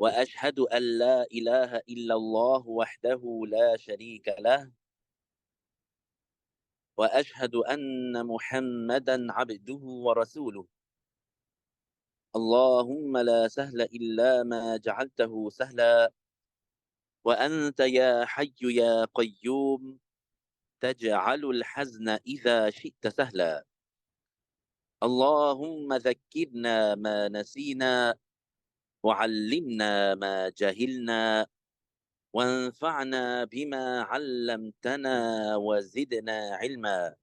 وأشهد أن لا إله إلا الله وحده لا شريك له وأشهد أن محمدا عبده ورسوله اللهم لا سهل إلا ما جعلته سهلا وأنت يا حي يا قيوم تجعل الحزن إذا شئت سهلا اللهم ذكرنا ما نسينا وعلمنا ما جهلنا وانفعنا بما علمتنا وزدنا علما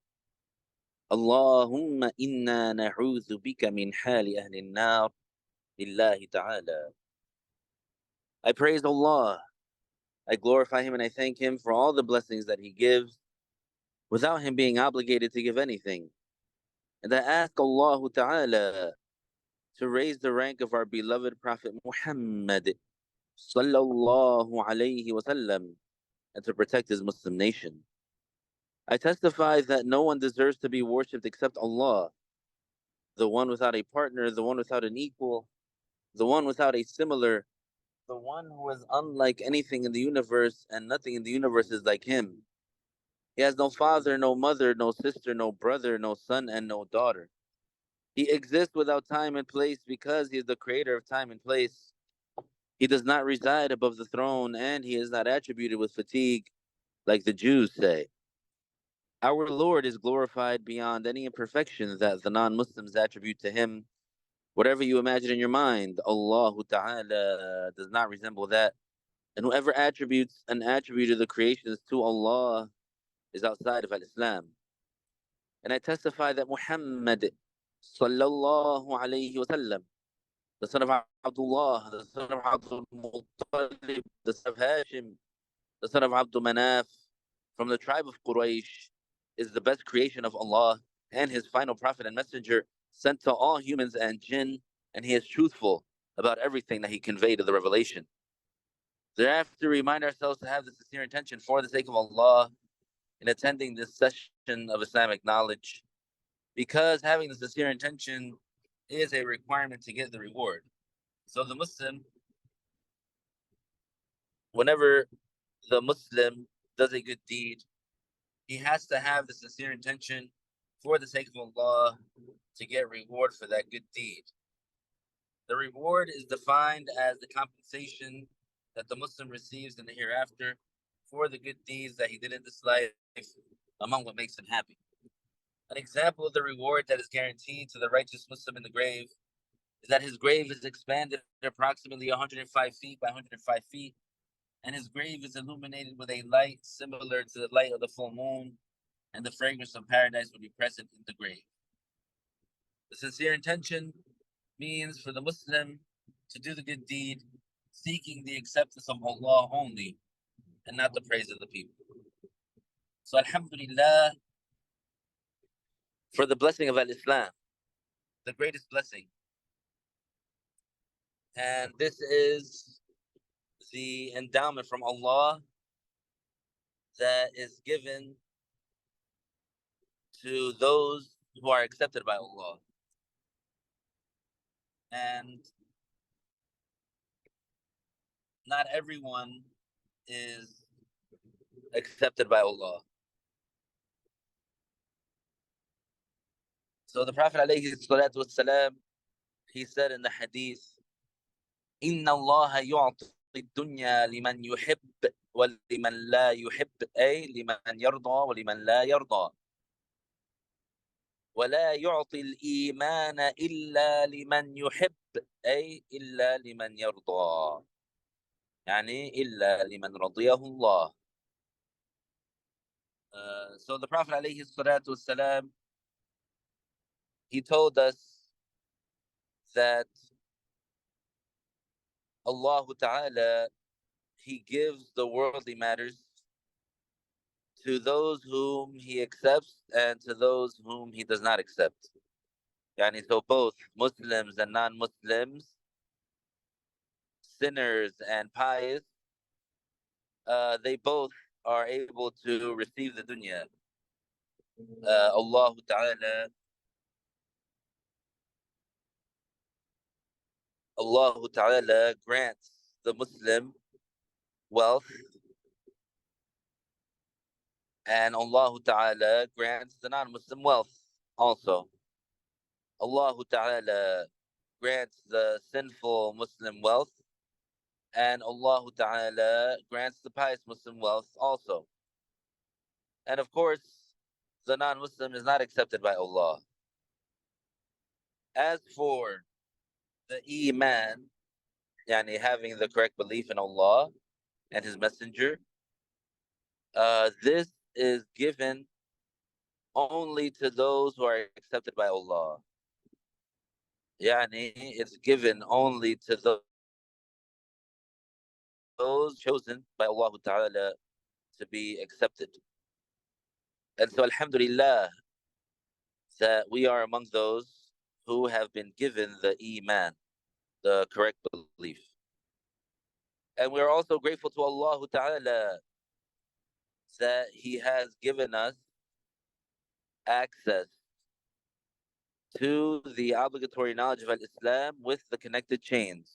اللهم إنا نعوذ بك من حال أهل النار لله تعالى. I praise Allah, I glorify Him and I thank Him for all the blessings that He gives without Him being obligated to give anything. And I ask Allah Ta'ala to raise the rank of our beloved Prophet Muhammad sallallahu alayhi wasallam and to protect his Muslim nation. I testify that no one deserves to be worshipped except Allah, the one without a partner, the one without an equal, the one without a similar, the one who is unlike anything in the universe and nothing in the universe is like him. He has no father, no mother, no sister, no brother, no son, and no daughter. He exists without time and place because he is the creator of time and place. He does not reside above the throne and he is not attributed with fatigue like the Jews say. Our Lord is glorified beyond any imperfection that the non-Muslims attribute to him. Whatever you imagine in your mind, Allah Ta'ala does not resemble that. And whoever attributes an attribute of the creations to Allah is outside of Islam. And I testify that Muhammad sallallahu alayhi wasallam, the son of Abdullah, the son of Abdul Muttalib, the son of Hashim, the son of Abdul Manaf, from the tribe of Quraysh, is the best creation of Allah and his final prophet and messenger sent to all humans and jinn, and he is truthful about everything that he conveyed of the revelation. Thereafter, remind ourselves to have the sincere intention for the sake of Allah in attending this session of Islamic knowledge, because having the sincere intention is a requirement to get the reward. So the Muslim, whenever the Muslim does a good deed, he has to have the sincere intention for the sake of Allah to get reward for that good deed. The reward is defined as the compensation that the Muslim receives in the hereafter for the good deeds that he did in this life, among what makes him happy. An example of the reward that is guaranteed to the righteous Muslim in the grave is that his grave is expanded approximately 105 feet by 105 feet, and his grave is illuminated with a light similar to the light of the full moon, and the fragrance of paradise will be present in the grave. The sincere intention means for the Muslim to do the good deed, seeking the acceptance of Allah only, and not the praise of the people. So Alhamdulillah, for the blessing of Al-Islam, the greatest blessing. And this is the endowment from Allah that is given to those who are accepted by Allah. And not everyone is accepted by Allah. So the Prophet alayhi salatu wassalam, he said in the hadith, إِنَّ اللَّهَ يُعْطِي الدُّنْيَا لِمَنْ يُحِبْ وَلِمَنْ لَا يُحِبْ أي لمن يرضى ولمن لا يرضى ولا يعطي الإيمان إلا لمن يحب أي إلا لمن يرضى يعني إلا لمن رضيه الله. So the Prophet alayhi salatu wassalam, he told us that Allah Ta'ala, he gives the worldly matters to those whom he accepts and to those whom he does not accept. Yani, so both Muslims and non-Muslims, sinners and pious, they both are able to receive the dunya. Allah Ta'ala grants the Muslim wealth, and Allah Ta'ala grants the non-Muslim wealth also. Allah Ta'ala grants the sinful Muslim wealth, and Allah Ta'ala grants the pious Muslim wealth also. And of course, the non-Muslim is not accepted by Allah. As for the Iman, yani having the correct belief in Allah and His Messenger, this is given only to those who are accepted by Allah. Yani it's given only to those chosen by Allah Ta'ala to be accepted. And so alhamdulillah that we are among those who have been given the Iman, the correct belief. And we are also grateful to Allah Ta'ala that He has given us access to the obligatory knowledge of Islam with the connected chains.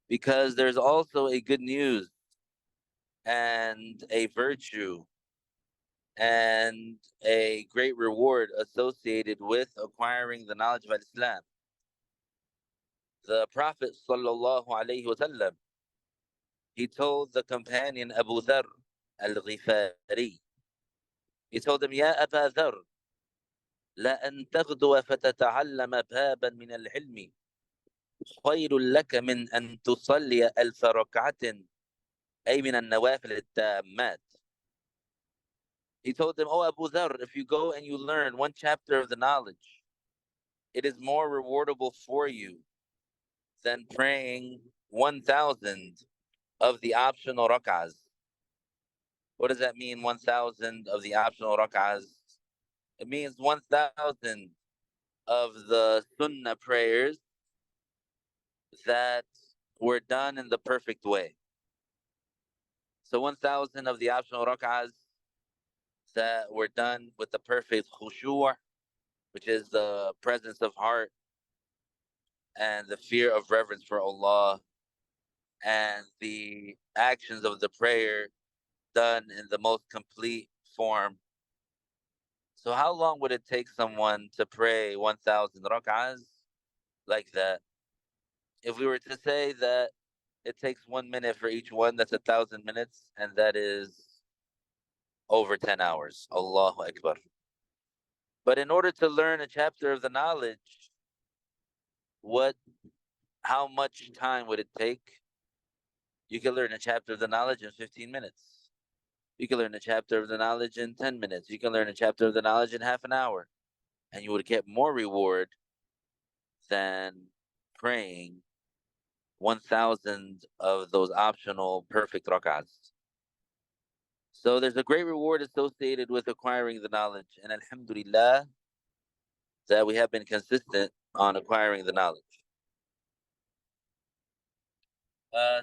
Because there's also a good news and a virtue and a great reward associated with acquiring the knowledge of Islam. The Prophet sallallahu alaihi wasallam, he told the companion Abu Dharr al-Ghifari, he told him, Ya Aba Dharr, لأن تغدو فتتعلم بابا من العلم خير لك من أن تصلي 1000 ركعة أي من النوافل التامات. He told them, Oh Abu Dharr, if you go and you learn one chapter of the knowledge, it is more rewardable for you than praying 1,000 of the optional rak'ahs. What does that mean, 1,000 of the optional rak'ahs? It means 1,000 of the sunnah prayers that were done in the perfect way. So 1,000 of the optional rak'ahs that were done with the perfect khushu', which is the presence of heart and the fear of reverence for Allah, and the actions of the prayer done in the most complete form. So how long would it take someone to pray 1,000 rak'ahs like that? If we were to say that it takes 1 minute for each one, that's 1,000 minutes, and that is over 10 hours. Allahu Akbar. But in order to learn a chapter of the knowledge, how much time would it take? You can learn a chapter of the knowledge in 15 minutes. You can learn a chapter of the knowledge in 10 minutes. You can learn a chapter of the knowledge in half an hour. And you would get more reward than praying 1,000 of those optional perfect rak'ahs. So there's a great reward associated with acquiring the knowledge. And alhamdulillah that we have been consistent on acquiring the knowledge.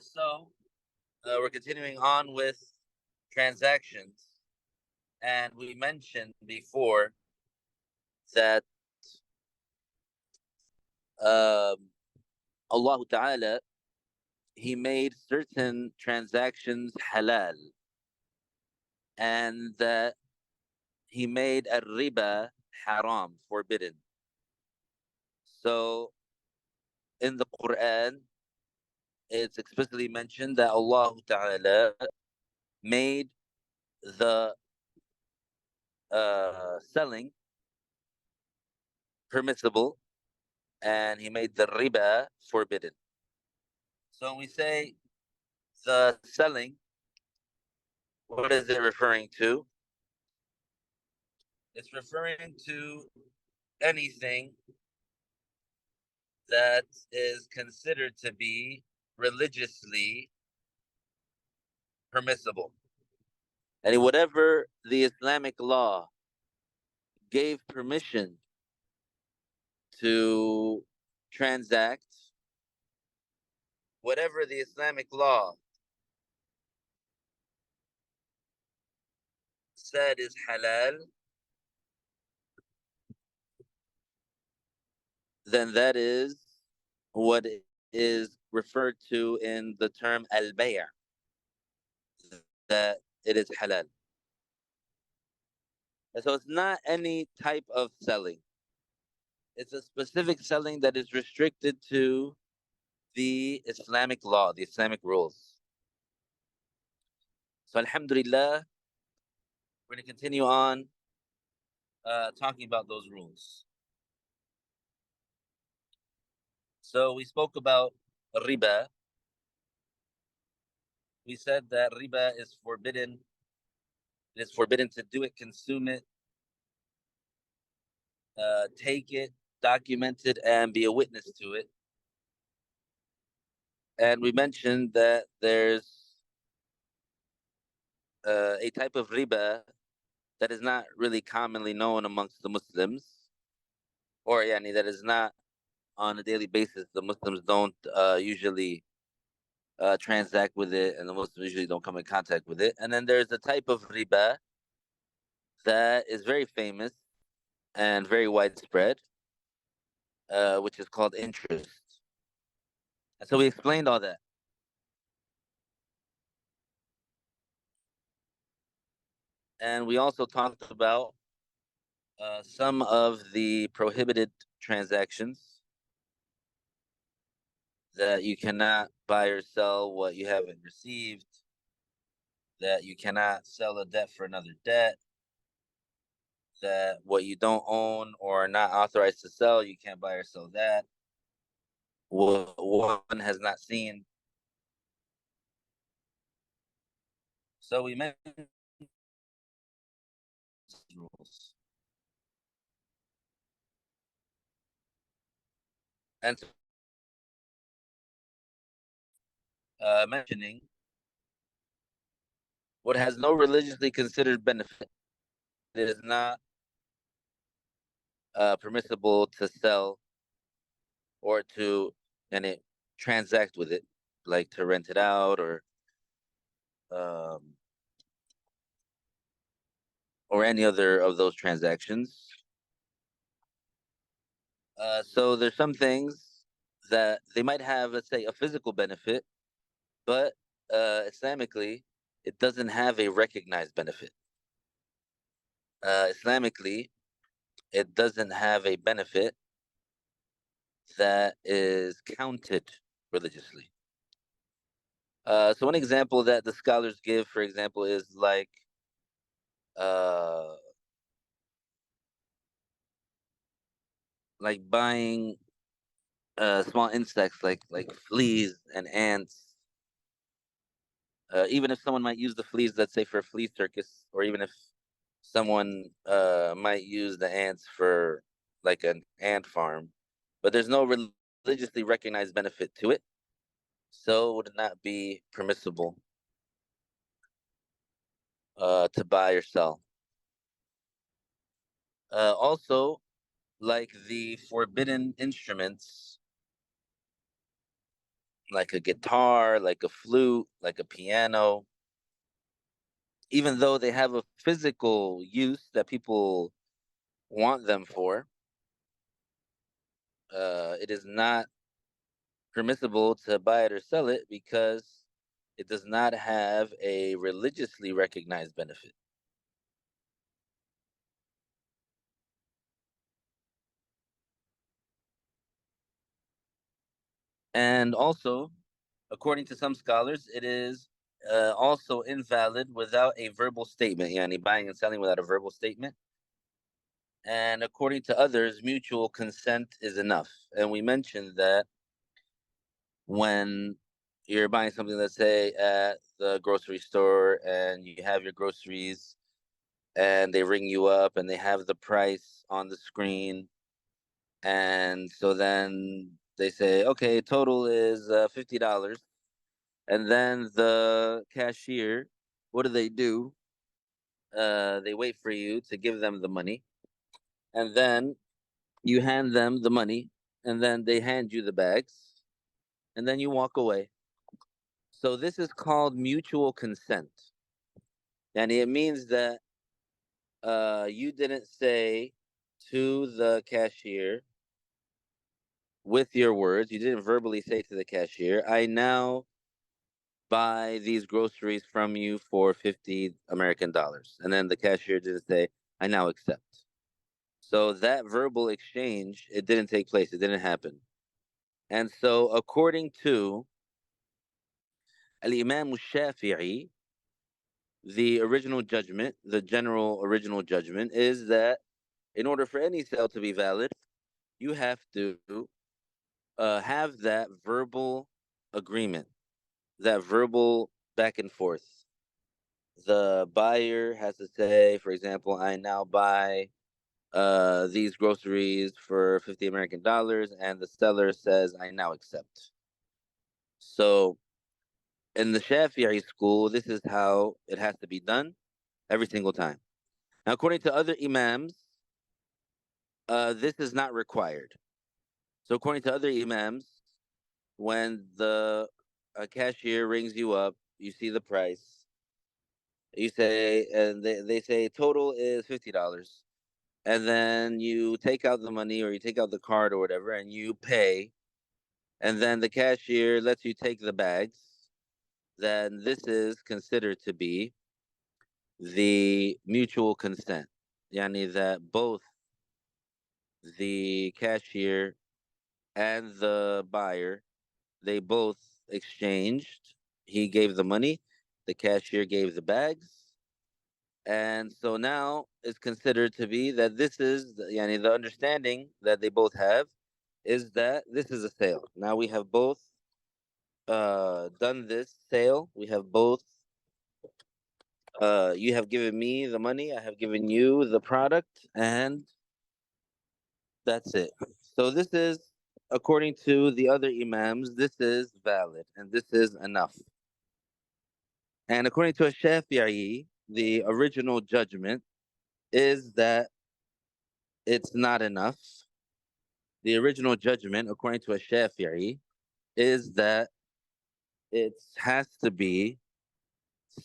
So we're continuing on with transactions. And we mentioned before that Allah Ta'ala, He made certain transactions halal, and that He made riba haram, forbidden. So in the Quran, it's explicitly mentioned that Allah Ta'ala made the selling permissible, and He made the riba forbidden. So when we say the selling, what is it referring to? It's referring to anything that is considered to be religiously permissible. And whatever the Islamic law gave permission to transact, whatever the Islamic law said is halal, then that is what is referred to in the term al-bay', that it is halal. And so it's not any type of selling. It's a specific selling that is restricted to the Islamic law, the Islamic rules. So alhamdulillah, we're going to continue on talking about those rules. So we spoke about riba. We said that riba is forbidden. It is forbidden to do it, consume it, take it, document it, and be a witness to it. And we mentioned that there's a type of riba that is not really commonly known amongst the Muslims, or yani, that is not on a daily basis. The Muslims don't usually transact with it, and the Muslims usually don't come in contact with it. And then there's a type of riba that is very famous and very widespread, which is called interest. And so we explained all that. And we also talked about some of the prohibited transactions, that you cannot buy or sell what you haven't received, that you cannot sell a debt for another debt, that what you don't own or are not authorized to sell, you can't buy or sell that. What one has not seen. So we mentioned rules. And mentioning what has no religiously considered benefit, it is not permissible to sell or to transact with it, like to rent it out um, or any other of those transactions. So there's some things that they might have, let's say, a physical benefit, but Islamically, it doesn't have a recognized benefit. Islamically, it doesn't have a benefit that is counted religiously. So one example that the scholars give, for example, is uh, buying small insects like fleas and ants. Even if someone might use the fleas, let's say, for a flea circus, or even if someone might use the ants for like an ant farm, but there's no religiously recognized benefit to it, so it would not be permissible to buy or sell. Also, like the forbidden instruments, like a guitar, like a flute, like a piano, even though they have a physical use that people want them for, it is not permissible to buy it or sell it because it does not have a religiously recognized benefit. And also, according to some scholars, it is also invalid without a verbal statement, yani buying and selling without a verbal statement. And according to others, mutual consent is enough. And we mentioned that when you're buying something, let's say at the grocery store, and you have your groceries, and they ring you up and they have the price on the screen, and so then they say, okay, total is $50. And then the cashier, what do? They wait for you to give them the money, and then you hand them the money, and then they hand you the bags, and then you walk away. So this is called mutual consent. And it means that you didn't say to the cashier, with your words. You didn't verbally say to the cashier, I now buy these groceries from you for 50 American dollars. And then the cashier didn't say, I now accept. So that verbal exchange, it didn't take place. It didn't happen. And so according to Al-Imam al-Shafi'i, the original judgment, the general original judgment is that in order for any sale to be valid, you have to have that verbal agreement, that verbal back and forth. The buyer has to say, for example, I now buy these groceries for 50 American dollars, and the seller says, I now accept. So in the Shafi'i school, this is how it has to be done every single time. Now, according to other Imams, this is not required. So, according to other Imams, when the cashier rings you up, you see the price, you say, and they say total is $50. And then you take out the money or you take out the card or whatever and you pay. And then the cashier lets you take the bags. Then this is considered to be the mutual consent. Yani that both the cashier and the buyer, they both exchanged. He gave the money, the cashier gave the bags. And so now it's considered to be that this is yani the understanding that they both have is that this is a sale. Now we have both done this sale. We have both you have given me the money, I have given you the product, and that's it. So this is, according to the other imams, this is valid and this is enough. And according to a Shafi'i, the original judgment is that it's not enough. The original judgment, according to a Shafi'i, is that it has to be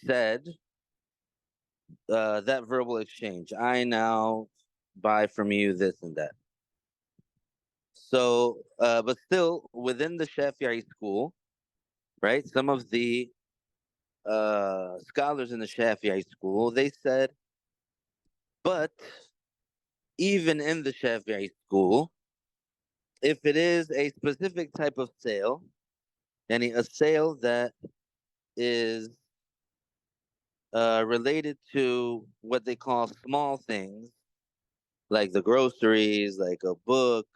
said, that verbal exchange. I now buy from you this and that. So, but still within the Shafi'i school, right? Some of the scholars in the Shafi'i school, they said, but even in the Shafi'i school, if it is a specific type of sale, any a sale that is related to what they call small things, like the groceries, like a book,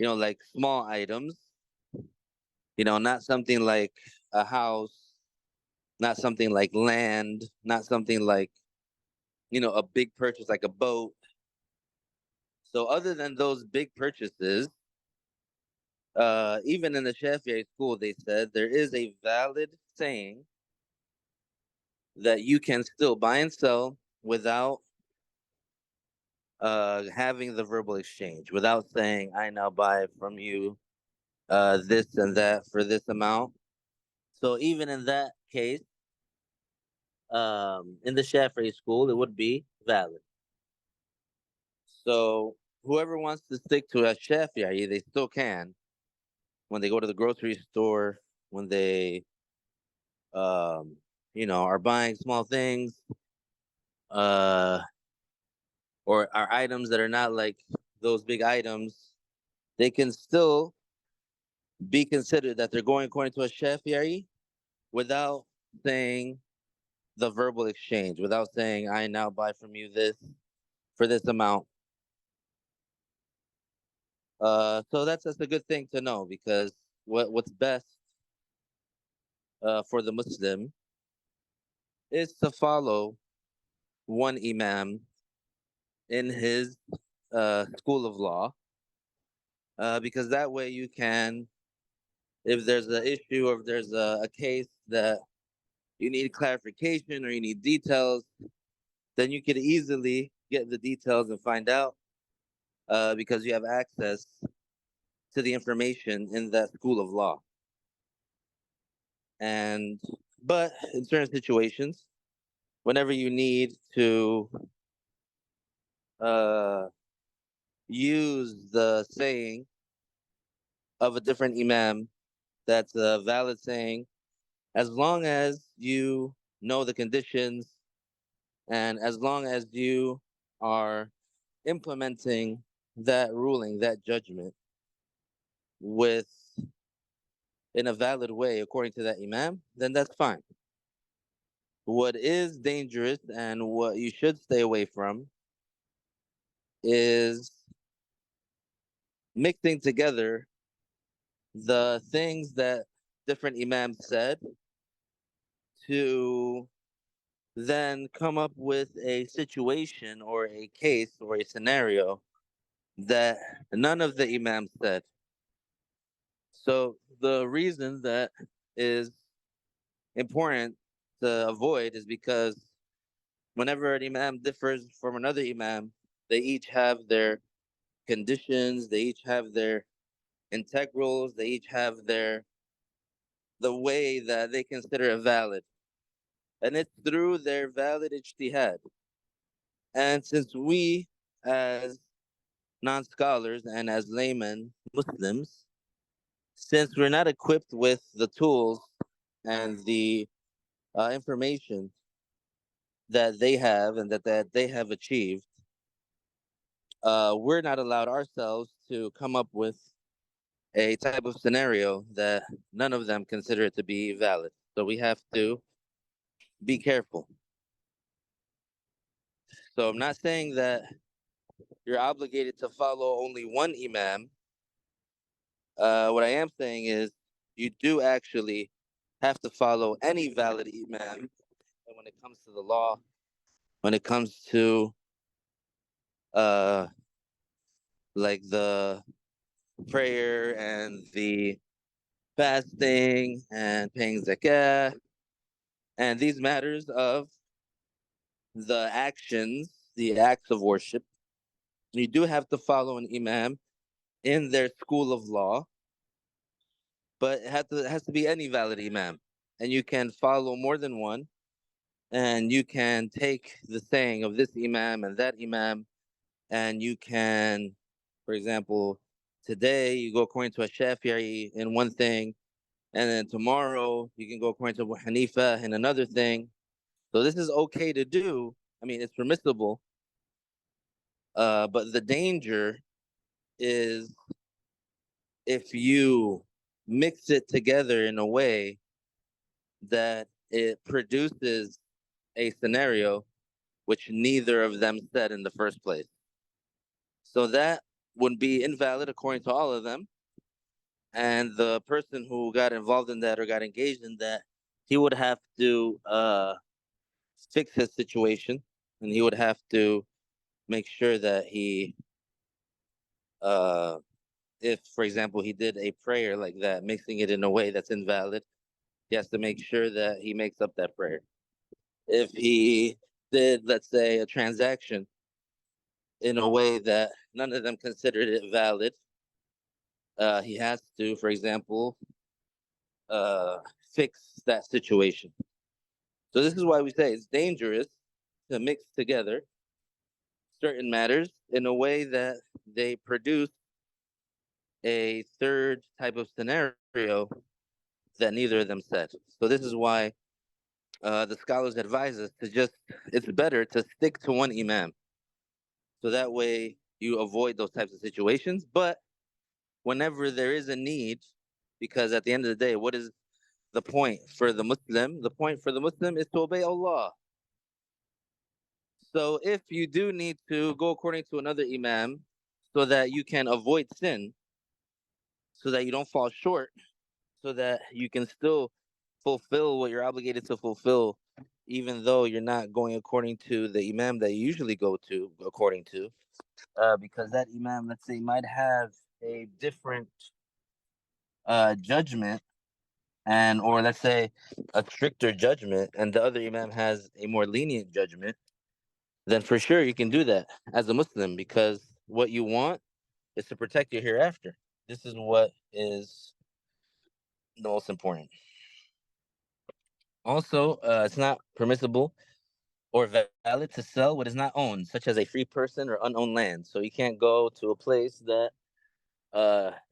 like small items, not something like a house, not something like land, not something like, a big purchase like a boat. So, other than those big purchases, even in the Shafi'i school, they said there is a valid saying that you can still buy and sell without having the verbal exchange, without saying, I now buy from you this and that for this amount. So even in that case, in the Shafi'i school, it would be valid. So whoever wants to stick to a Shafi'i, they still can. When they go to the grocery store, when they, are buying small things, uh, or are items that are not like those big items, they can still be considered that they're going according to a Shafi'i without saying the verbal exchange, without saying, I now buy from you this for this amount. So that's a good thing to know, because what's best for the Muslim is to follow one imam in his school of law, because that way you can, if there's an issue or if there's a case that you need clarification or you need details, then you could easily get the details and find out, because you have access to the information in that school of law. And but in certain situations, whenever you need to uh, use the saying of a different imam that's a valid saying, as long as you know the conditions and as long as you are implementing that ruling, that judgment, with in a valid way according to that imam, then that's fine. What is dangerous and what you should stay away from is mixing together the things that different imams said to then come up with a situation or a case or a scenario that none of the imams said. So the reason that is important to avoid is because whenever an imam differs from another imam, they each have their conditions, they each have their integrals, they each have their the way that they consider it valid. And it's through their valid ijtihad. And since we as non-scholars and as laymen Muslims, since we're not equipped with the tools and the information that they have and that they have achieved, we're not allowed ourselves to come up with a type of scenario that none of them consider it to be valid. So we have to be careful. So I'm not saying that you're obligated to follow only one imam. What I am saying is you do actually have to follow any valid imam. And when it comes to the law, when it comes to uh, like the prayer and the fasting and paying zakah and these matters of the actions, the acts of worship, you do have to follow an imam in their school of law, but it has to be any valid imam. And you can follow more than one, and you can take the saying of this imam and that imam, and you can, for example, today you go according to a Shafi'i in one thing, and then tomorrow you can go according to Abu Hanifa in another thing. So this is okay to do. I mean, it's permissible, but the danger is if you mix it together in a way that it produces a scenario which neither of them said in the first place. So that would be invalid according to all of them. And the person who got involved in that or got engaged in that, he would have to fix his situation, and he would have to make sure that he, uh, if, for example, he did a prayer like that, mixing it in a way that's invalid, he has to make sure that he makes up that prayer. If he did, let's say, a transaction in a way that none of them considered it valid, he has to, for example, fix that situation. So this is why we say it's dangerous to mix together certain matters in a way that they produce a third type of scenario that neither of them said. So this is why the scholars advise us to just, it's better to stick to one imam. So that way you avoid those types of situations. But whenever there is a need, because at the end of the day, what is the point for the Muslim? The point for the Muslim is to obey Allah. So if you do need to go according to another imam so that you can avoid sin, so that you don't fall short, so that you can still fulfill what you're obligated to fulfill, even though you're not going according to the imam that you usually go to according to, because that imam, let's say, might have a different judgment, and or let's say a stricter judgment, and the other imam has a more lenient judgment, then for sure you can do that as a Muslim, because what you want is to protect your hereafter. This is what is the most important. Also, it's not permissible or valid to sell what is not owned, such as a free person or unowned land. So you can't go to a place that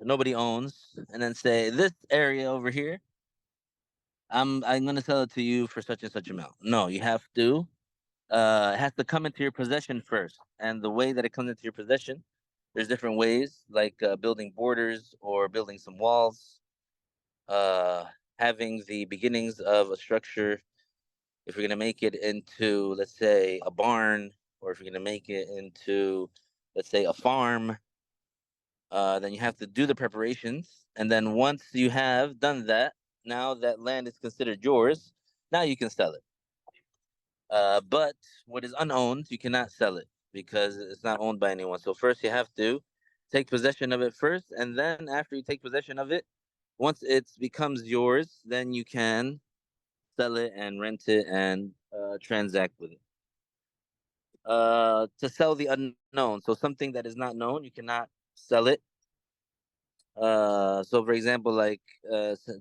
nobody owns, and then say this area over here, I'm gonna sell it to you for such and such amount. No, you have to. It has to come into your possession first, and the way that it comes into your possession, there's different ways, like building borders or building some walls, uh, having the beginnings of a structure. If you're gonna make it into, let's say, a barn, or if you're gonna make it into, let's say, a farm, then you have to do the preparations, and then once you have done that, now that land is considered yours. Now you can sell it. But what is unowned, you cannot sell it because it's not owned by anyone. So first, you have to take possession of it first, and then after you take possession of it, once it becomes yours, then you can sell it and rent it and transact with it. To sell the unknown, so something that is not known, you cannot sell it. So for example, like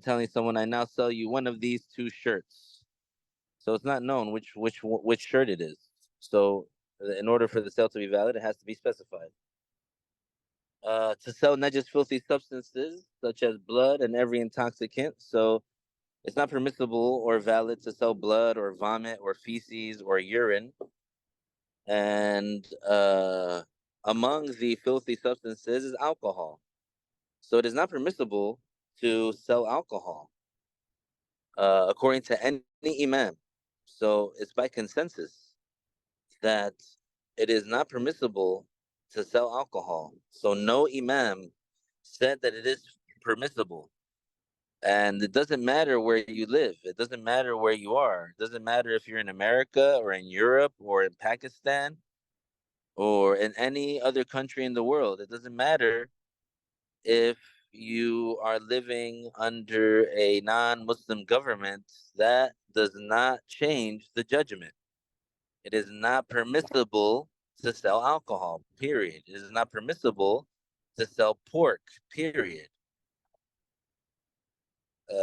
telling someone, I now sell you one of these two shirts. So it's not known which shirt it is. So in order for the sale to be valid, it has to be specified. To sell najis, filthy substances such as blood and every intoxicant. So it's not permissible or valid to sell blood or vomit or feces or urine. And among the filthy substances is alcohol. So it is not permissible to sell alcohol, according to any imam. So it's by consensus that it is not permissible to sell alcohol. So no imam said that it is permissible. And it doesn't matter where you live. It doesn't matter where you are. It doesn't matter if you're in America or in Europe or in Pakistan or in any other country in the world. It doesn't matter if you are living under a non-Muslim government. That does not change the judgment. It is not permissible to sell alcohol, period. It is not permissible to sell pork, period.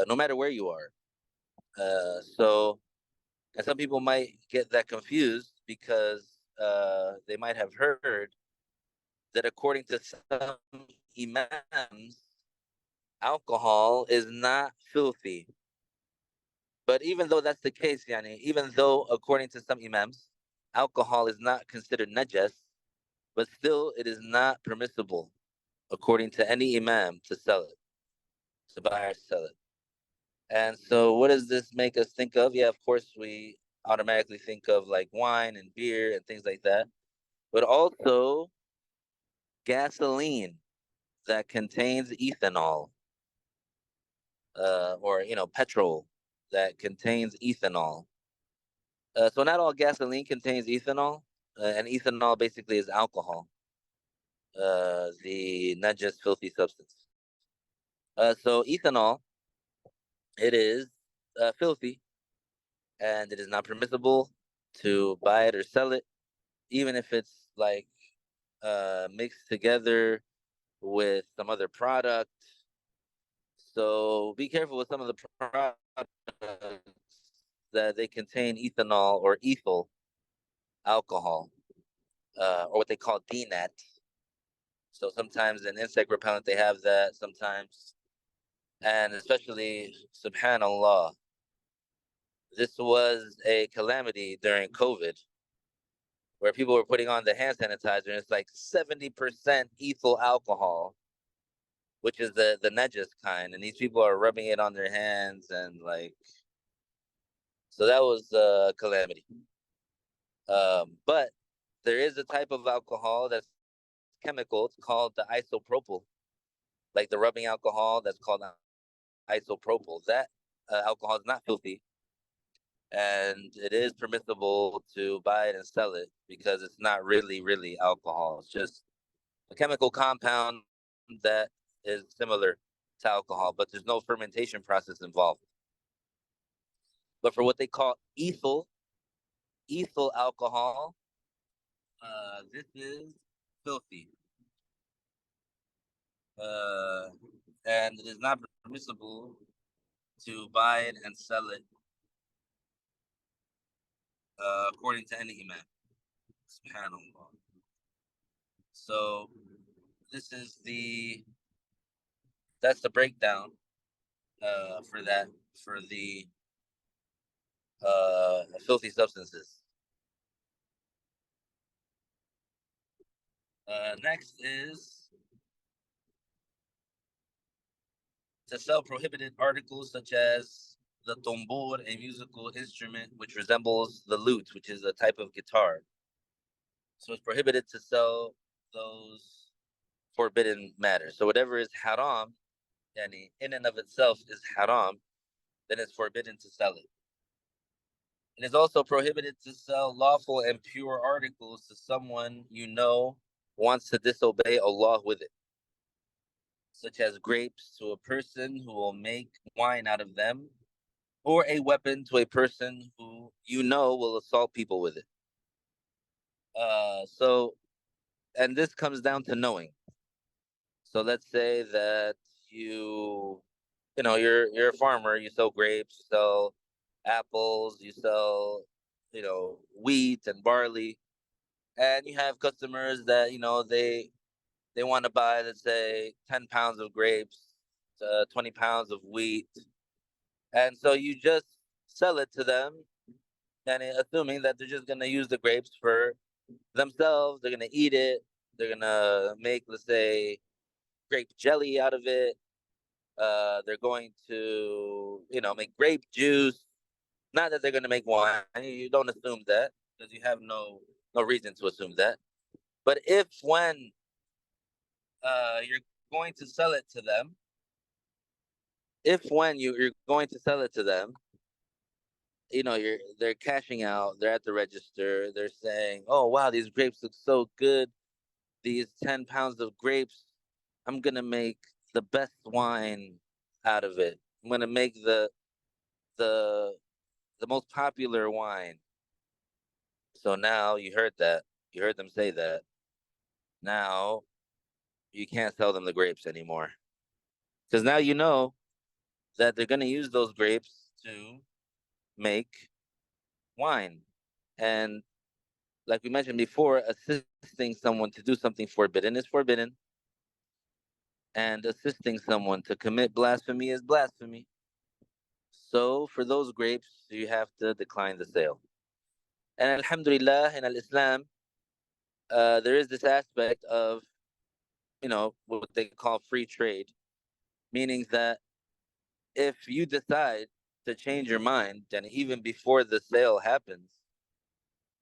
No matter where you are. And some people might get that confused because they might have heard that according to some imams, alcohol is not filthy. But even though that's the case, yani, even though according to some imams, alcohol is not considered najas, but still it is not permissible according to any imam to sell it, to buy or sell it. And so what does this make us think of? Yeah, of course we automatically think of like wine and beer and things like that, but also gasoline that contains ethanol, or petrol that contains ethanol. So not all gasoline contains ethanol, and ethanol basically is alcohol, the not just filthy substance. So ethanol, it is filthy, and it is not permissible to buy it or sell it, even if it's like mixed together with some other product. So be careful with some of the products that they contain ethanol or ethyl alcohol, or what they call DNAT. So sometimes in insect repellent they have that sometimes, and especially, subhanallah, this was a calamity during COVID, where people were putting on the hand sanitizer, and it's like 70% ethyl alcohol, which is the najis kind, and these people are rubbing it on their hands, and like, so that was a calamity. But there is a type of alcohol that's chemical. It's called the isopropyl, like the rubbing alcohol. That's called isopropyl. That alcohol is not filthy, and it is permissible to buy it and sell it because it's not really alcohol. It's just a chemical compound that is similar to alcohol, but there's no fermentation process involved. But for what they call ethyl alcohol, this is filthy, uh, and it is not permissible to buy it and sell it, according to any imam. Subhanallah. So this is the that's the breakdown for the filthy substances. Next is to sell prohibited articles such as the tambor, a musical instrument which resembles the lute, which is a type of guitar. So it's prohibited to sell those forbidden matters. So whatever is haram, yani in and of itself is haram, then it's forbidden to sell it. It is also prohibited to sell lawful and pure articles to someone you know wants to disobey Allah with it, such as grapes to a person who will make wine out of them, or a weapon to a person who you know will assault people with it. And this comes down to knowing. So let's say that you're a farmer. You sell grapes, you sell apples, you sell, wheat and barley, and you have customers that they want to buy, let's say, 10 pounds of grapes, 20 pounds of wheat, and so you just sell it to them, and assuming that they're just gonna use the grapes for themselves, they're gonna eat it, they're gonna make, let's say, grape jelly out of it. They're going to, make grape juice. Not that they're going to make wine. You don't assume that because you have no reason to assume that. But if when you're going to sell it to them, if when you're going to sell it to them, they're cashing out. They're at the register. They're saying, "Oh wow, these grapes look so good. These 10 pounds of grapes, I'm gonna make the best wine out of it. I'm gonna make the the most popular wine." So now you heard that. You heard them say that. Now you can't sell them the grapes anymore. Because now you know that they're going to use those grapes to make wine. And like we mentioned before, assisting someone to do something forbidden is forbidden. And assisting someone to commit blasphemy is blasphemy. So for those grapes, you have to decline the sale. And alhamdulillah, in al-Islam, there is this aspect of, what they call free trade, meaning that if you decide to change your mind, then even before the sale happens,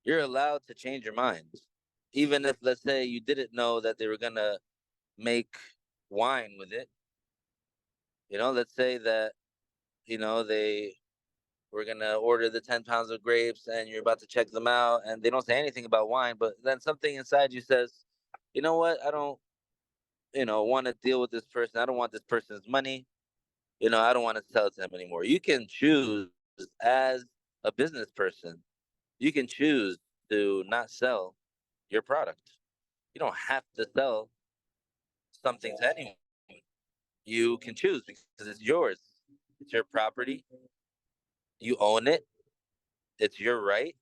you're allowed to change your mind. Even if, let's say, you didn't know that they were going to make wine with it, let's say that, they were going to order the 10 pounds of grapes and you're about to check them out and they don't say anything about wine, but then something inside you says, you know what, I don't, want to deal with this person. I don't want this person's money. I don't want to sell it to him anymore. You can choose as a business person, you can choose to not sell your product. You don't have to sell something to anyone. You can choose because it's yours. It's your property. You own it. It's your right.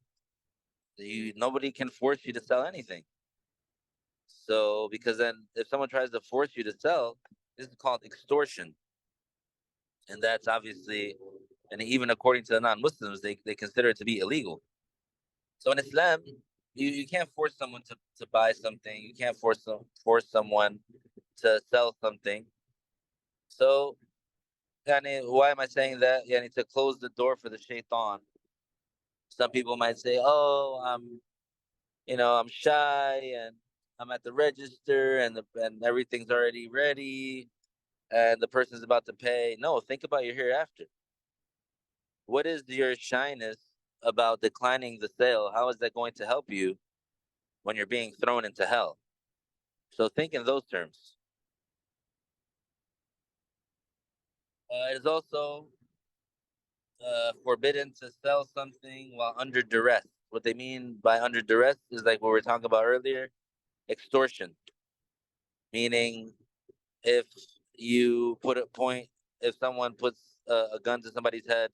Nobody can force you to sell anything. So because then if someone tries to force you to sell, this is called extortion. And that's obviously, and even according to the non-Muslims, they consider it to be illegal. So in Islam, you can't force someone to buy something. You can't force someone to sell something. So, yani, why am I saying that? Yani, to close the door for the shaitan. Some people might say, "Oh, I'm shy and I'm at the register and everything's already ready and the person's about to pay." No, think about your hereafter. What is your shyness about declining the sale? How is that going to help you when you're being thrown into hell? So think in those terms. It is also forbidden to sell something while under duress. What they mean by under duress is like what we were talking about earlier, extortion. Meaning, if you put a point, if someone puts a gun to somebody's head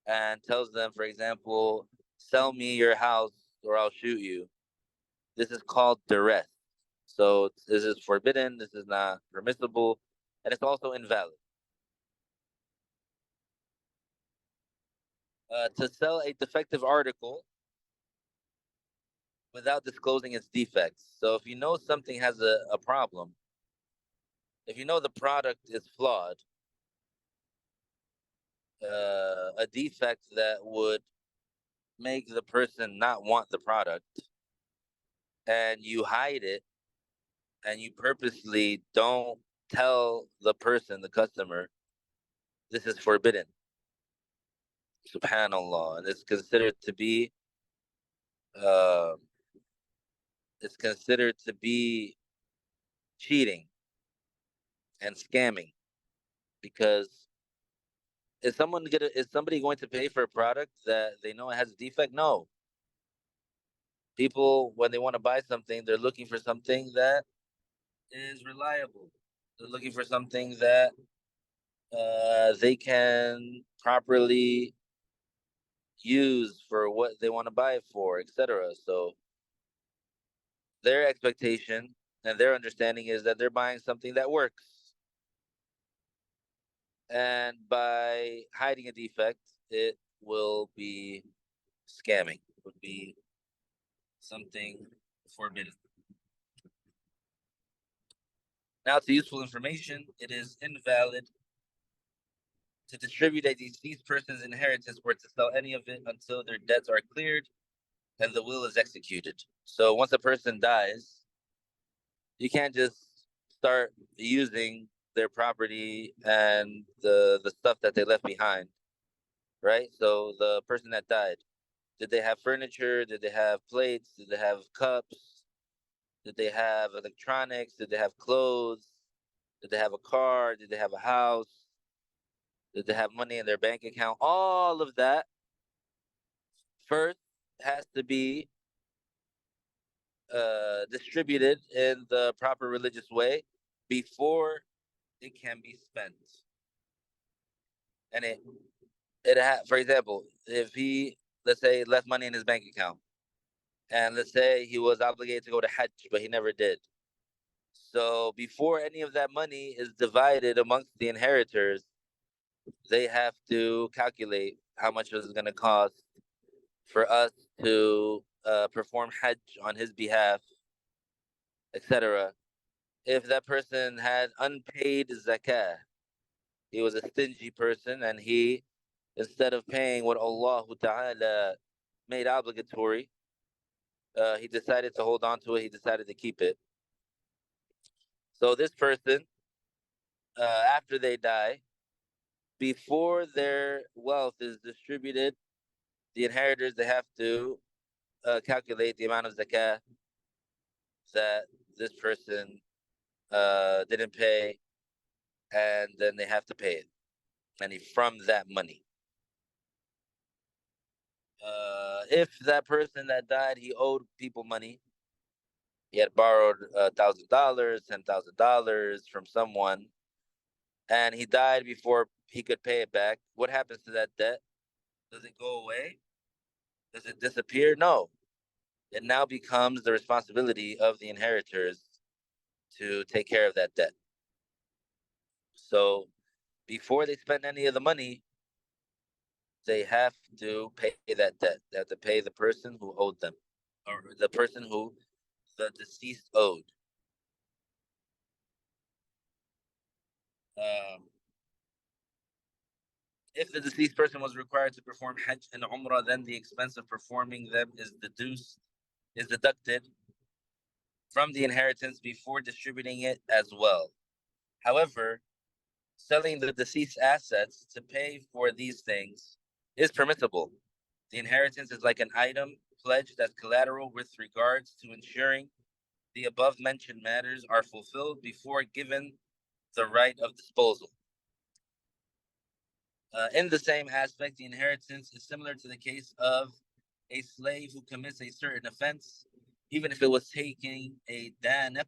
and tells them, for example, "Sell me your house or I'll shoot you." This is called duress. So this is forbidden. This is not permissible. and it's also invalid. To sell a defective article without disclosing its defects. So if you know something has a problem, if you know the product is flawed, a defect that would make the person not want the product, and you hide it, and you purposely don't tell the person, the customer, this is forbidden. Subhanallah. And uh, it's considered to be cheating and scamming, because is somebody going to pay for a product that they know it has a defect? No. People, when they want to buy something, they're looking for something that is reliable. They're looking for something that they can properly use for what they want to buy it for, etc. So their expectation and their understanding is that they're buying something that works. And by hiding a defect, it will be scamming. It would be something forbidden. Now, to useful information, it is invalid to distribute a deceased person's inheritance or to sell any of it until their debts are cleared and the will is executed. So once a person dies, you can't just start using their property and the stuff that they left behind, right? So the person that died, did they have furniture? Did they have plates? Did they have cups? Did they have electronics? Did they have clothes? Did they have a car? Did they have a house? Did they have money in their bank account? All of that first has to be distributed in the proper religious way before it can be spent. And for example, if he, let's say, left money in his bank account, and let's say he was obligated to go to Hajj, but he never did. So before any of that money is divided amongst the inheritors, they have to calculate how much it's going to cost for us to perform Hajj on his behalf, etc. If that person had unpaid Zakah, he was a stingy person, and he, instead of paying what Allah Ta'ala made obligatory, he decided to hold on to it. He decided to keep it. So this person, after they die, before their wealth is distributed, the inheritors, they have to calculate the amount of zakah that this person didn't pay, and then they have to pay it, and from that money. If that person that died, he owed people money, he had borrowed $1,000, $10,000 from someone, and he died before he could pay it back, what happens to that debt? Does it go away? Does it disappear? No. It now becomes the responsibility of the inheritors to take care of that debt. So before they spend any of the money, they have to pay that debt. They have to pay the person who owed them, or the person who the deceased owed. If the deceased person was required to perform Hajj and Umrah, then the expense of performing them is deducted from the inheritance before distributing it as well. However, selling the deceased assets to pay for these things is permissible. The inheritance is like an item pledged as collateral with regards to ensuring the above mentioned matters are fulfilled before given the right of disposal. In the same aspect, the inheritance is similar to the case of a slave who commits a certain offense. Even if it was taking a danaq,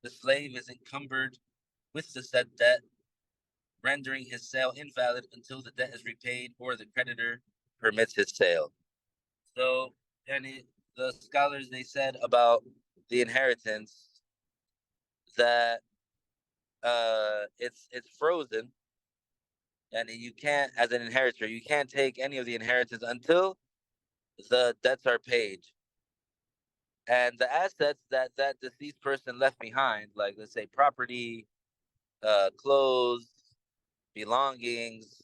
the slave is encumbered with the said debt, rendering his sale invalid until the debt is repaid or the creditor permits his sale. So, the scholars, they said about the inheritance that it's frozen, and you can't, as an inheritor, you can't take any of the inheritance until the debts are paid. And the assets that that deceased person left behind, like let's say property, clothes, belongings,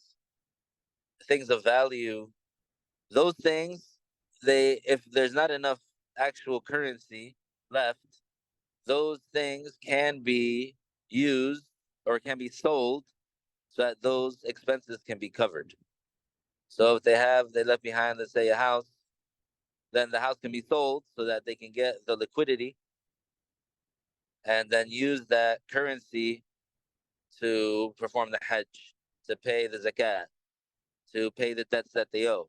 things of value, those things, they, if there's not enough actual currency left, those things can be used or can be sold so that those expenses can be covered. So if they left behind, let's say, a house, then the house can be sold so that they can get the liquidity and then use that currency to perform the Hajj, to pay the Zakah, to pay the debts that they owe.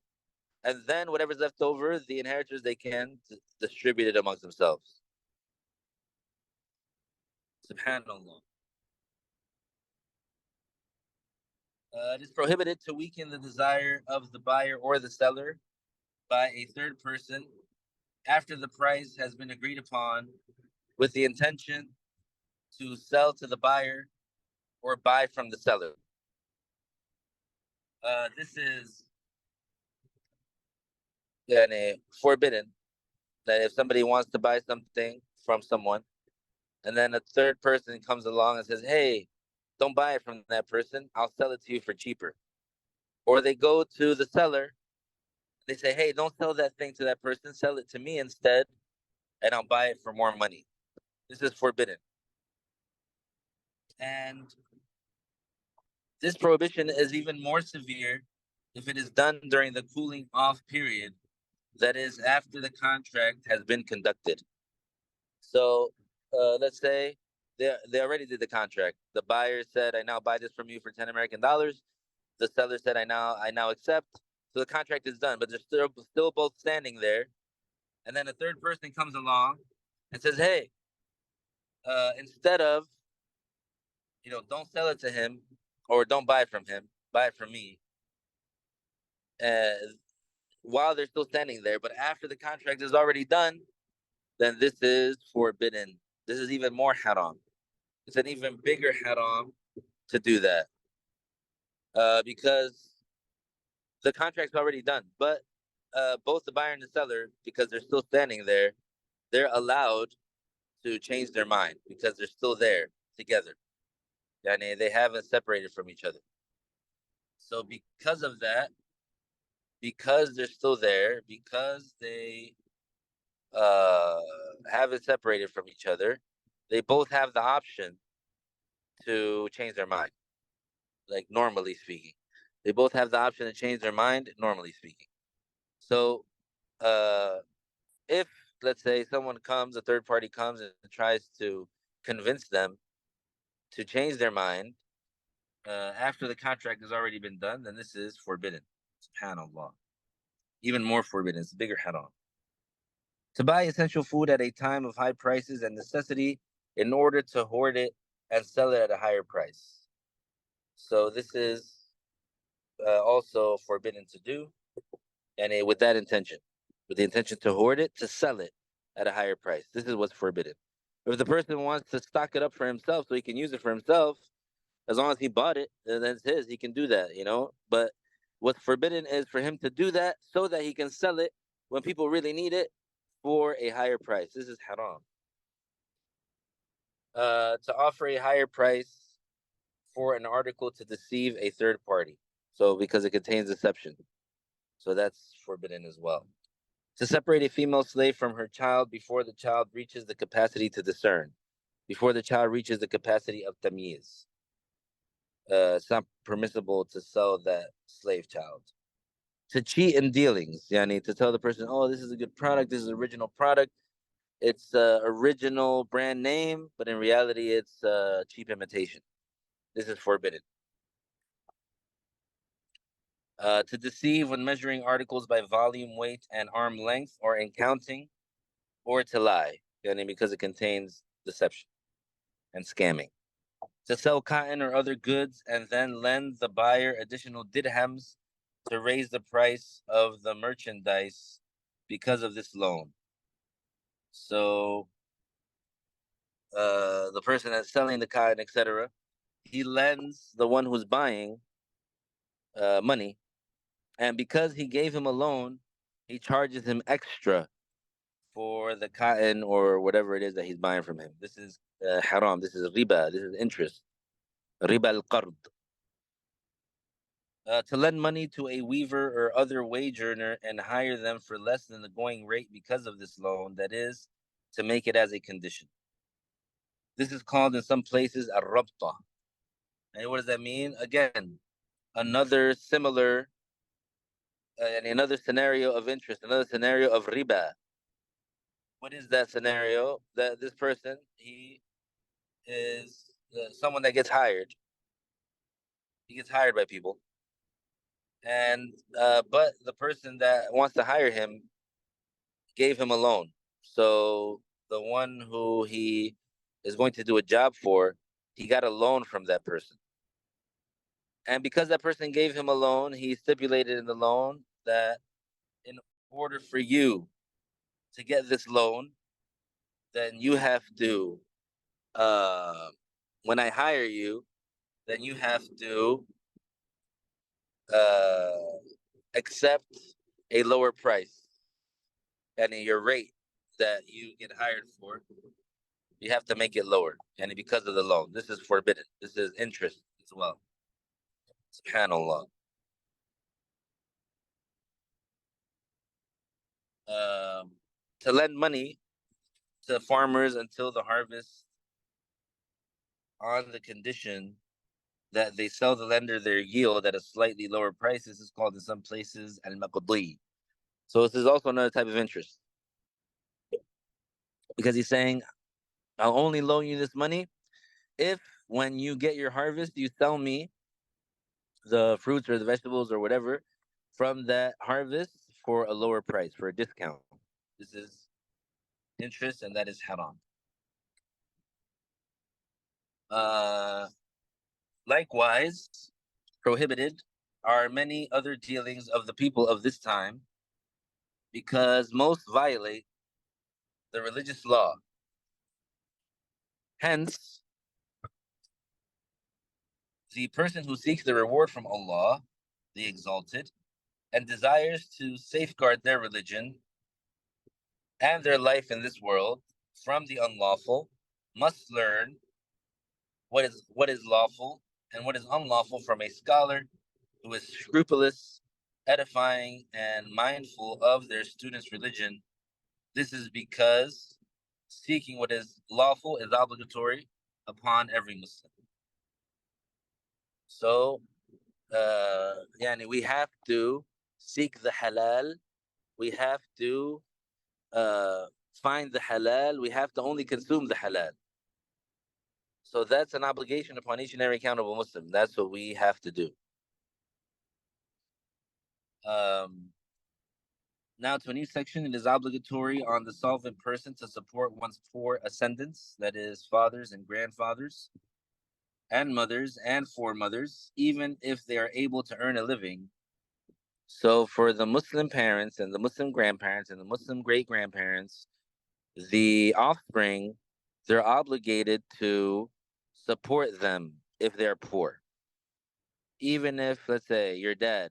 And then whatever's left over, the inheritors, they can distribute it amongst themselves. Subhanallah. It is prohibited to weaken the desire of the buyer or the seller by a third person after the price has been agreed upon with the intention to sell to the buyer or buy from the seller. This is forbidden, that if somebody wants to buy something from someone and then a third person comes along and says, hey, don't buy it from that person, I'll sell it to you for cheaper. Or they go to the seller, they say, hey, don't sell that thing to that person, sell it to me instead, and I'll buy it for more money. This is forbidden. And this prohibition is even more severe if it is done during the cooling off period, that is, after the contract has been conducted. So let's say they already did the contract. The buyer said, I now buy this from you for 10 American dollars. The seller said, I now accept. So the contract is done, but they're still both standing there. And then a third person comes along and says, hey, instead of, don't sell it to him or don't buy it from him, buy it from me. Uh, while they're still standing there, but after the contract is already done, then this is forbidden. This is even more haram. It's an even bigger haram to do that, because the contract's already done. But both the buyer and the seller, because they're still standing there, they're allowed to change their mind because they're still there together. Yani they haven't separated from each other. So because of that, because they're still there, because they uh, haven't separated from each other, they both have the option to change their mind. Like, normally speaking, they both have the option to change their mind. Normally speaking, so uh, if, let's say, a third party comes and tries to convince them to change their mind after the contract has already been done, then this is forbidden. Subhanallah. Even more forbidden. It's a bigger haram. To buy essential food at a time of high prices and necessity in order to hoard it and sell it at a higher price. So this is also forbidden to do, and with that intention, with the intention to hoard it, to sell it at a higher price. This is what's forbidden. If the person wants to stock it up for himself so he can use it for himself, as long as he bought it, then it's his. He can do that. But what's forbidden is for him to do that so that he can sell it when people really need it for a higher price. This is haram. To offer a higher price for an article to deceive a third party. So because it contains deception. So that's forbidden as well. To separate a female slave from her child before the child reaches the capacity to discern, before the child reaches the capacity of tamyiz. It's not permissible to sell that slave child. To cheat in dealings, yani to tell the person, oh, this is a good product, this is original product, it's original brand name, but in reality, it's cheap imitation. This is forbidden. To deceive when measuring articles by volume, weight, and arm length, or in counting, or to lie, yani because it contains deception and scamming. To sell cotton or other goods and then lend the buyer additional dirhams to raise the price of the merchandise because of this loan. So the person that's selling the cotton, etc., he lends the one who's buying money, and because he gave him a loan, he charges him extra for the cotton or whatever it is that he's buying from him. This is haram. This is riba. This is interest. Riba al-qard. To lend money to a weaver or other wage earner and hire them for less than the going rate because of this loan, that is, to make it as a condition. This is called in some places a rabta. And what does that mean? Again, another similar and another scenario of interest, another scenario of riba. What is that scenario? That this person, he is someone that gets hired. He gets hired by people, and but the person that wants to hire him gave him a loan. So the one who he is going to do a job for, he got a loan from that person. And because that person gave him a loan, he stipulated in the loan that in order for you to get this loan, then you have to, uh, when I hire you, then you have to uh, accept a lower price and your rate that you get hired for. You have to make it lower, and because of the loan, this is forbidden. This is interest as well. Subhanallah. Um, to lend money to farmers until the harvest on the condition that they sell the lender their yield at a slightly lower price. This is called in some places al-maqdi. So this is also another type of interest because he's saying, I'll only loan you this money if when you get your harvest, you sell me the fruits or the vegetables or whatever from that harvest for a lower price, for a discount. This is interest, and that is haram. Uh, Likewise, prohibited are many other dealings of the people of this time because most violate the religious law. Hence, the person who seeks the reward from Allah, the Exalted, and desires to safeguard their religion and their life in this world from the unlawful must learn what is lawful and what is unlawful from a scholar who is scrupulous, edifying, and mindful of their student's religion. This is because seeking what is lawful is obligatory upon every Muslim. So, we have to seek the halal. We have to find the halal. We have to only consume the halal. So that's an obligation upon each and every accountable Muslim. That's what we have to do. Um, Now to a new section. It is obligatory on the solvent person to support one's poor ascendants, that is, fathers and grandfathers, and mothers and foremothers, even if they are able to earn a living. So for the Muslim parents and the Muslim grandparents and the Muslim great grandparents, the offspring, they're obligated to support them if they're poor. Even if, let's say, your dad,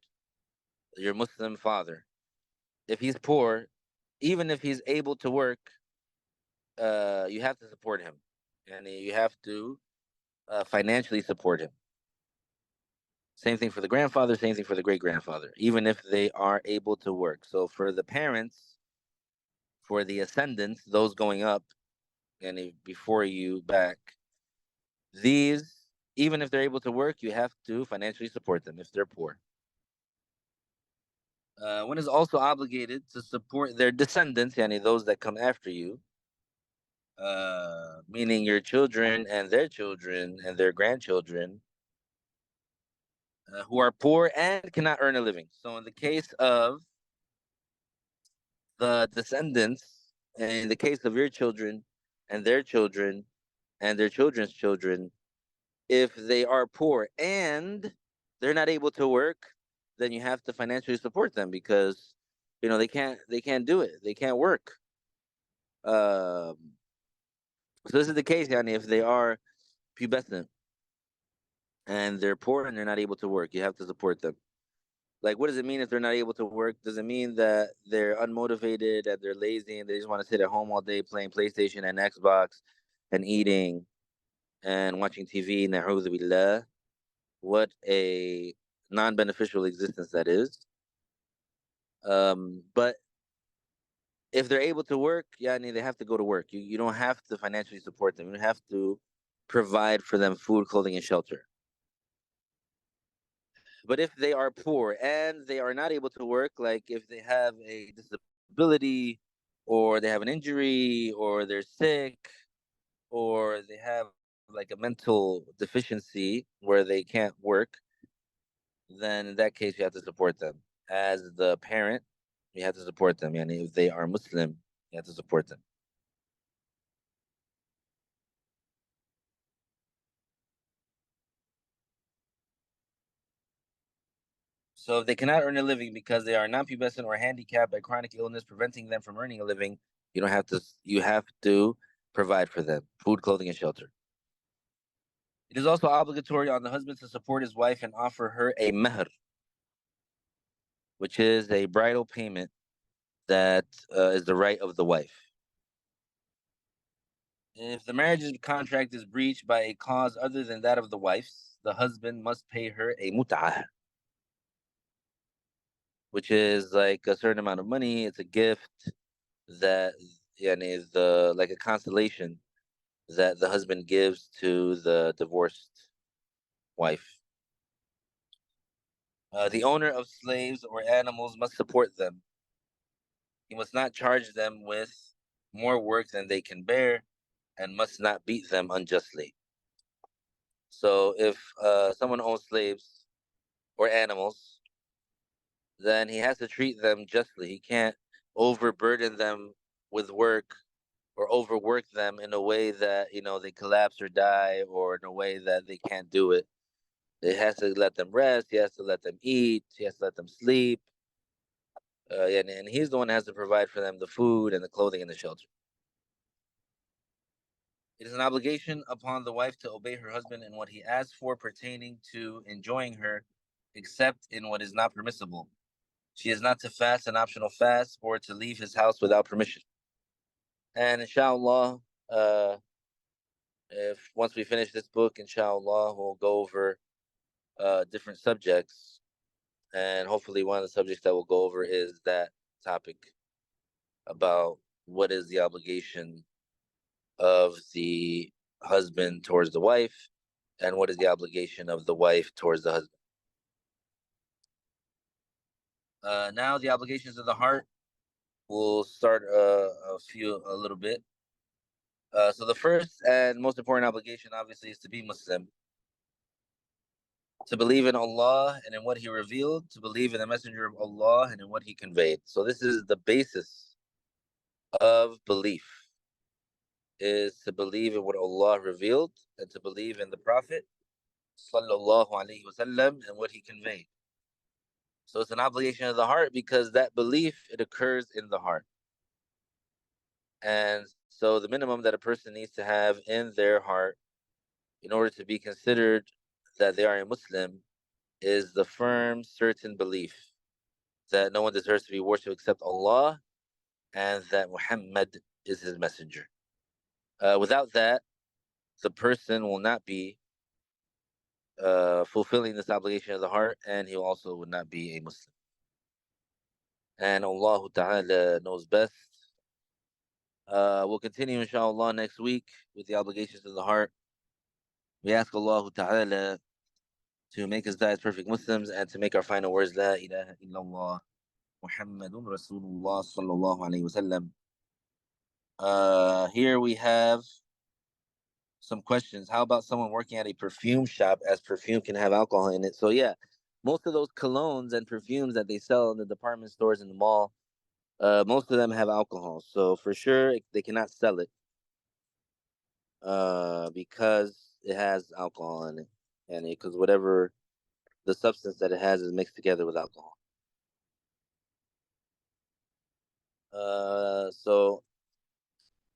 your Muslim father, if he's poor, even if he's able to work, you have to support him, and you have to financially support him. Same thing for the grandfather, same thing for the great grandfather, even if they are able to work. So for the parents, for the ascendants, those going up and before you back, these, even if they're able to work, you have to financially support them if they're poor. One is also obligated to support their descendants, yani those that come after you, meaning your children and their grandchildren, who are poor and cannot earn a living. So in the case of the descendants, and in the case of your children and their children and their children's children, if they are poor and they're not able to work, then you have to financially support them because they can't do it. They can't work. So this is the case, yani, if they are pubescent. and they're poor and they're not able to work. You have to support them. Like, what does it mean if they're not able to work? Does it mean that they're unmotivated and they're lazy and they just want to sit at home all day playing PlayStation and Xbox and eating and watching TV? Na'udhu billah. What a non-beneficial existence that is. But if they're able to work, yani they have to go to work. You don't have to financially support them. You have to provide for them food, clothing, and shelter. But if they are poor and they are not able to work, like if they have a disability or they have an injury or they're sick or they have like a mental deficiency where they can't work, then in that case you have to support them. As the parent, you have to support them. And if they are Muslim, you have to support them. So if they cannot earn a living because they are non-pubescent or handicapped by chronic illness preventing them from earning a living, you don't have to. You have to provide for them food, clothing, and shelter. It is also obligatory on the husband to support his wife and offer her a mahr, which is a bridal payment that is the right of the wife. If the marriage contract is breached by a cause other than that of the wife's, the husband must pay her a mut'ah, which is like a certain amount of money. It's a gift that yani, is like a consolation that the husband gives to the divorced wife. The owner of slaves or animals must support them. He must not charge them with more work than they can bear and must not beat them unjustly. So if someone owns slaves or animals, then he has to treat them justly. He can't overburden them with work or overwork them in a way that they collapse or die, or in a way that they can't do it. He has to let them rest. He has to let them eat. He has to let them sleep. And he's the one that has to provide for them the food and the clothing and the shelter. It is an obligation upon the wife to obey her husband in what he asks for pertaining to enjoying her, except in what is not permissible. She is not to fast an optional fast or to leave his house without permission. And inshallah, uh, if once we finish this book, inshallah, we'll go over different subjects. And hopefully, one of the subjects that we'll go over is that topic about what is the obligation of the husband towards the wife, and what is the obligation of the wife towards the husband. Now, the obligations of the heart. We'll start a little bit. So the first and most important obligation, obviously, is to be Muslim, to believe in Allah and in what He revealed, to believe in the Messenger of Allah and in what He conveyed. So this is the basis of belief, is to believe in what Allah revealed and to believe in the Prophet sallallahu alaihi wasallam and what he conveyed. So it's an obligation of the heart because that belief, it occurs in the heart. And so the minimum that a person needs to have in their heart in order to be considered that they are a Muslim is the firm, certain belief that no one deserves to be worshipped except Allah and that Muhammad is his messenger. Without that, the person will not be fulfilling this obligation of the heart, and he also would not be a Muslim. And Allah Ta'ala knows best. We'll continue, inshallah, next week with the obligations of the heart. We ask Allah Ta'ala to make us die as perfect Muslims and to make our final words La ilaha illallah Muhammadun Rasulullah sallallahu alayhi wasallam. Here we have some questions. How about someone working at a perfume shop, as perfume can have alcohol in it? So yeah, most of those colognes and perfumes that they sell in the department stores in the mall, most of them have alcohol. So for sure they cannot sell it because it has alcohol in it, and because whatever the substance that it has is mixed together with alcohol. So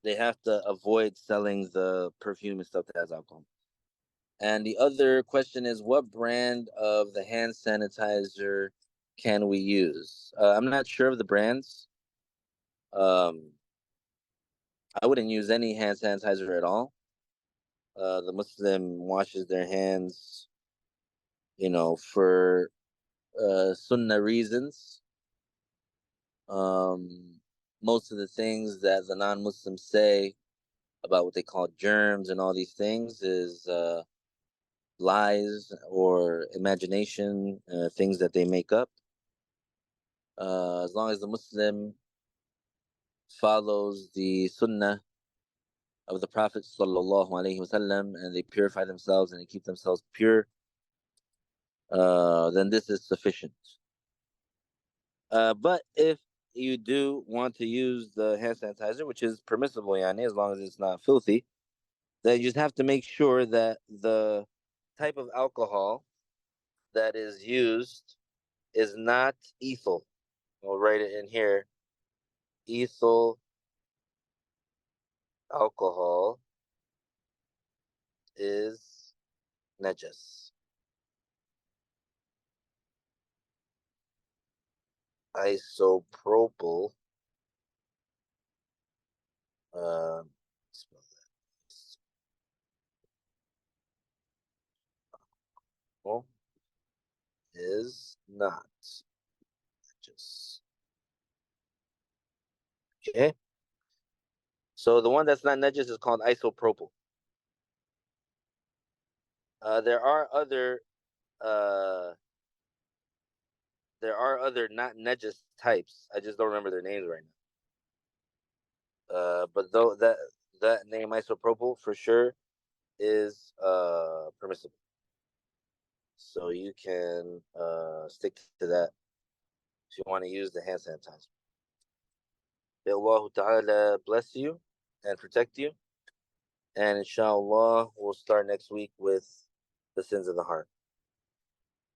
they have to avoid selling the perfume and stuff that has alcohol. And the other question is, what brand of the hand sanitizer can we use? I'm not sure of the brands. I wouldn't use any hand sanitizer at all. The Muslim washes their hands, for sunnah reasons. Most of the things that the non-Muslims say about what they call germs and all these things is lies or imagination, things that they make up. As long as the Muslim follows the sunnah of the Prophet sallallahu alaihi wasallam and they purify themselves and they keep themselves pure, then this is sufficient. But if you do want to use the hand sanitizer, which is permissible, yani, as long as it's not filthy, then you just have to make sure that the type of alcohol that is used is not ethyl. I'll write it in here. Ethyl alcohol is najas. Isopropyl. Spell that. Isopropyl is not najas. Okay. So the one that's not najas is called isopropyl. There are other uh not najas types. I just don't remember their names right now. But though that name isopropyl for sure is permissible. So you can stick to that if you want to use the hand sanitizer. May Allah Ta'ala bless you and protect you. And inshallah, we'll start next week with the sins of the heart.